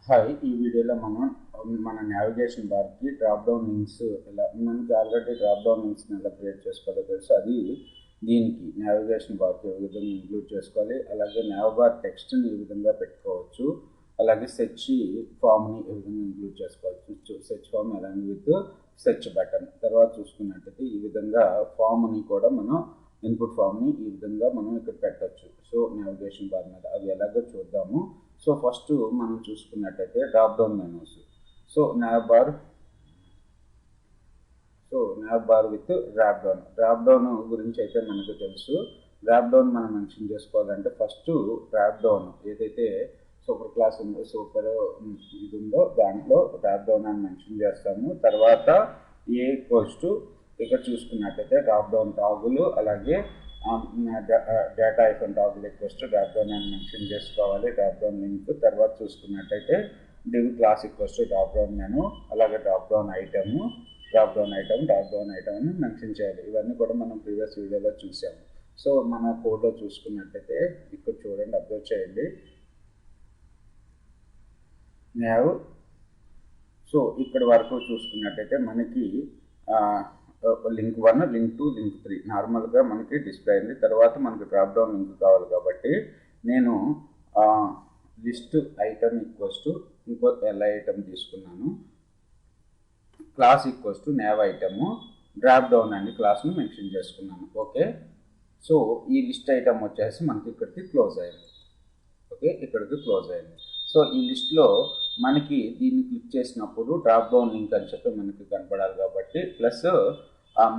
Hi, ఈ వీడియోలో మనం మన నావిగేషన్ బార్కి డ్రాప్ డౌన్ లింక్స్ ఎలా మనకి ఆల్రెడీ డ్రాప్ డౌన్ లింక్స్ని ఎలా క్రియేట్ చేసుకోవాలో తెలుసు. అది దీనికి నావిగేషన్ బార్కి ఏ విధంగా ఇంక్లూడ్ చేసుకోవాలి, అలాగే నావ్ బార్ టెక్స్ట్ని ఏ విధంగా పెట్టుకోవచ్చు, అలాగే సెర్చ్ ఫామ్ని ఏ విధంగా ఇంక్లూడ్ చేసుకోవచ్చు, సెర్చ్ ఫామ్ అలాగే విత్ సెర్చ్ బటన్. తర్వాత చూసుకున్నట్టయితే ఈ విధంగా ఫామ్ని కూడా మనం ఇన్పుట్ ఫామ్ని ఈ విధంగా మనం ఇక్కడ పెట్టచ్చు. సో నావిగేషన్ బార్ మీద అవి ఎలాగో చూద్దాము. సో ఫస్ట్ మనం చూసుకున్నట్టయితే drop down menus. So nav bar with drop down గురించి అయితే మనకు తెలుసు. డ్రాప్ డౌన్ మనం మెన్షన్ చేసుకోవాలంటే ఫస్ట్ డ్రాప్ డౌన్ ఏదైతే సూపర్ క్లాస్ ఉందో, సూపర్ ఇది ఉందో దాంట్లో డ్రాప్ డౌన్ అని మెన్షన్ చేస్తాము. తర్వాత ఇక్కడ చూసుకున్నట్టయితే డ్రాప్ డౌన్ టాగులు, అలాగే data icon toggle request drop down అని మెన్షన్ చేసుకోవాలి. డ్రాప్ డౌన్ లింక్ తర్వాత చూసుకున్నట్టయితే div class request drop down menu, అలాగే డ్రాప్ డౌన్ ఐటమ్ అని మెన్షన్ చేయాలి. ఇవన్నీ కూడా మనం ప్రీవియస్ వీడియోలో చూసాము. సో మన కోడ్లో చూసుకున్నట్టయితే ఇక్కడ చూడండి, అబ్జర్వ్ చేయండి. సో ఇక్కడ వరకు చూసుకున్నట్టయితే మనకి లింక్ 1, లింక్ 2, లింక్ 3 నార్మల్గా మనకి డిస్ప్లే అయింది. తర్వాత మనకి డ్రాప్ డౌన్ లింక్ కావాలి కాబట్టి నేను లిస్ట్ ఐటమ్ ఈక్వల్స్ టు ఇంకో ఎల్ఐ ఐటమ్ తీసుకున్నాను, class equals to నేవ్ item drop down అని క్లాస్ను మెన్షన్ చేసుకున్నాను. ఓకే, సో ఈ లిస్ట్ ఐటమ్ వచ్చేసి మనకి ఇక్కడికి క్లోజ్ అయింది. సో ఈ లిస్ట్లో మనకి దీన్ని క్లిక్ చేసినప్పుడు డ్రాప్ డౌన్ లింక్ అని చెప్పి మనకి కనపడాలి కాబట్టి, ప్లస్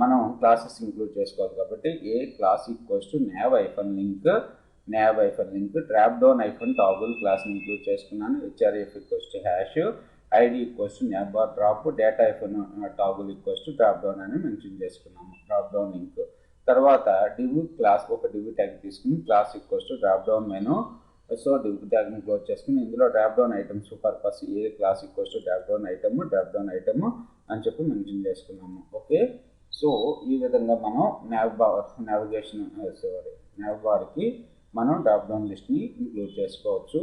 మనం క్లాసెస్ ఇంక్లూడ్ చేసుకోవాలి కాబట్టి a class equals to nav hyphen link drop down hyphen toggle క్లాస్ని ఇంక్లూడ్ చేసుకున్నాను. href equals to hash ID equals to nav bar drop data hyphen toggle equals to drop down అని mention చేసుకున్నాము. Drop down link తర్వాత div class ఒక div tag తీసుకుని class equals to drop down menu. So div ట్యాగ్ని close చేసుకుని ఇందులో drop down items purpose a class equals to drop down item అని చెప్పి మెన్షన్ చేసుకున్నాము. ఓకే, సో ఈ విధంగా మనం nav బార్కి మనం డ్రాప్ డౌన్ లిస్ట్ని ఇంక్లూడ్ చేసుకోవచ్చు.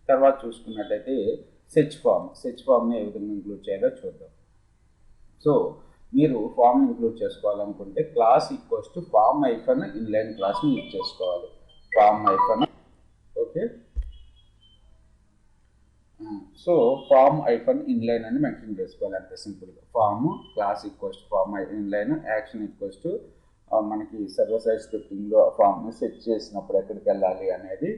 తర్వాత చూసుకున్నట్టయితే సెర్చ్ ఫామ్ని ఏ విధంగా ఇంక్లూడ్ చేయాలో చూద్దాం. సో మీరు ఫామ్ ఇంక్లూడ్ చేసుకోవాలనుకుంటే class equals to form hyphen inline క్లాస్ని యూజ్ చేసుకోవాలి. Form hyphen okay, so form hyphen inline అని మెన్షన్ చేసుకోవాలి. అంతే సింపుల్గా form class equals to form inline action equals to మనకి సర్వర్ సైడ్ స్క్రిప్టింగ్లో ఫామ్ని సెట్ చేసినప్పుడు ఎక్కడికి వెళ్ళాలి అనేది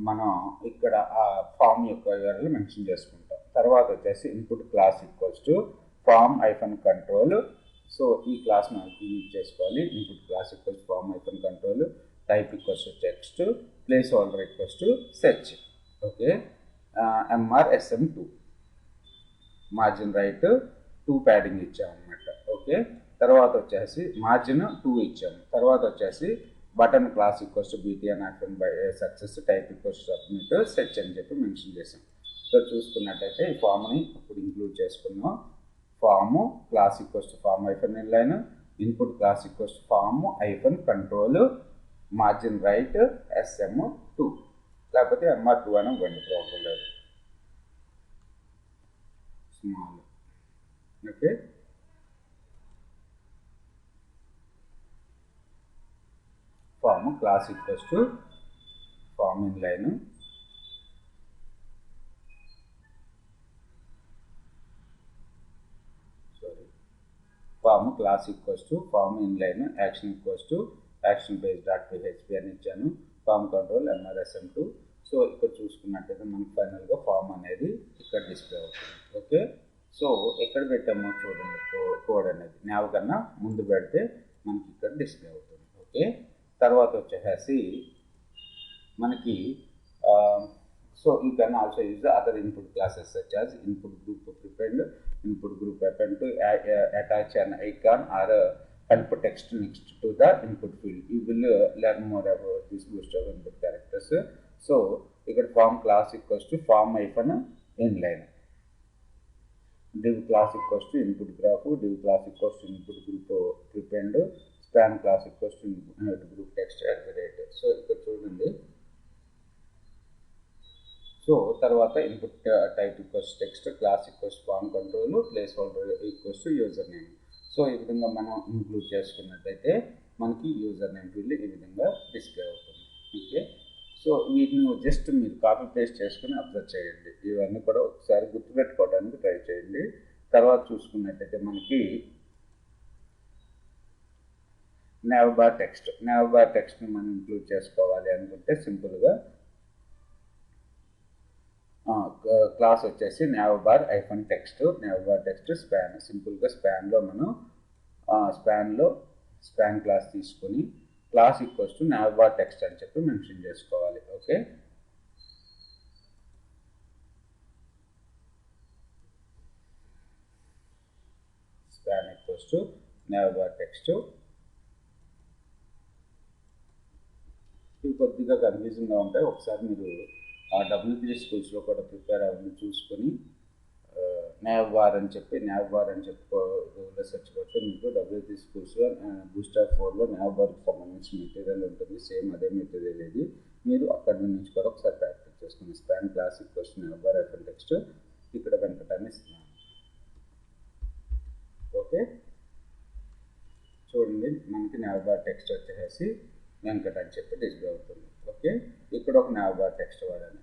మనం ఇక్కడ ఆ ఫామ్ యొక్క URL మెన్షన్ చేసుకుంటాం. తర్వాత వచ్చేసి input class equals to form hyphen control. So ఈ క్లాస్ మనకి యూజ్ చేసుకోవాలి. Input class equals form hyphen control, type equals to text, place holder equals to search. Okay, MRSM2 margin right 2 padding ఇచ్చామన్నమాట. Okay, తర్వాత వచ్చేసి margin 2 ఇచ్చాము. తర్వాత వచ్చేసి button class equals to BTN action by success, type equals to submit, search అని చెప్పి mention చేసాం. So చూసుకున్నట్టయితే ఈ ఫామ్ని ఇప్పుడు ఇంక్లూడ్ చేసుకున్నాం. Form class equals to form hyphen inline, input class equals to form hyphen control, margin right SM2 లేకపోతే MR2 అని ఇవ్వండి, ప్రాబ్లం లేదు. Small. Okay, form class equals to form inline, form class equals to form inline, action equals to action base .php అని ఇచ్చాను. Form control MRSM2. So ఇక్కడ చూసుకున్నట్టయితే మనకి ఫైనల్గా ఫామ్ అనేది ఇక్కడ డిస్ప్లే అవుతుంది. ఓకే, సో ఎక్కడ పెట్టామో చూడండి, కోడ్ అనేది nav కన్నా ముందు పెడితే మనకి ఇక్కడ డిస్ప్లే అవుతుంది. ఓకే, తర్వాత వచ్చేసి మనకి so you can also use other input classes such as input group prepend, input group append to attach an icon or help text next to the input field. You will learn more about this Bootstrap input characters. So ఇక్కడ form class equals to form hyphen inline, div class equals to input group, div class equals to input group prepend, span class equals to input group text @ so ఇక్కడ చూడండి. So తర్వాత input type equals text, class equals form control, place holder equals user name. So ఈ విధంగా మనం include చేసుకున్నట్లయితే మనకి user name field ఈ విధంగా డిస్ప్లే అవుతుంది. ఓకే, సో వీటిని జస్ట్ మీరు కాపీ పేస్ట్ చేసుకుని అప్లోడ్ చేయండి. ఇవన్నీ కూడా ఒకసారి గుర్తుపెట్టుకోవడానికి ట్రై చేయండి. తర్వాత చూసుకున్నట్లయితే మనకి nav bar టెక్స్ట్ని మనం ఇంక్లూడ్ చేసుకోవాలి అనుకుంటే సింపుల్గా క్లాస్ వచ్చేసి nav bar టెక్స్ట్ స్పాన్. సింపుల్గా స్పాన్లో మనం స్పాన్ క్లాస్ తీసుకొని class equals to nav bar text అని చెప్పి మెన్షన్ చేసుకోవాలి. Okay, span equals to nav bar text. ఇవి కొద్దిగా కన్ఫ్యూజింగ్గా ఉంటాయి. ఒకసారి మీరు W3 స్కూల్స్లో కూడా ప్రిపేర్ అవ్వండి, చూసుకొని nav bar అని చెప్పి గూగుల్లో సెర్చ్ కొడితే మీకు W3 స్కూల్స్లో బూస్ట్రాప్ 4లో nav barకి సంబంధించిన మెటీరియల్ ఉంటుంది. సేమ్ అదే మెటీరియల్ ఇది. మీరు అక్కడి నుంచి కూడా ఒకసారి ప్రాక్టీస్ చేసుకుని span class equals nav bar text ఇక్కడ వెంకటాన్ని ఇస్తున్నాను. ఓకే, చూడండి మనకి nav bar టెక్స్ట్ వచ్చేసి వెంకట అని చెప్పి డిస్ప్లే అవుతుంది. ఓకే, ఇక్కడ ఒక nav bar టెక్స్ట్ వాడాను.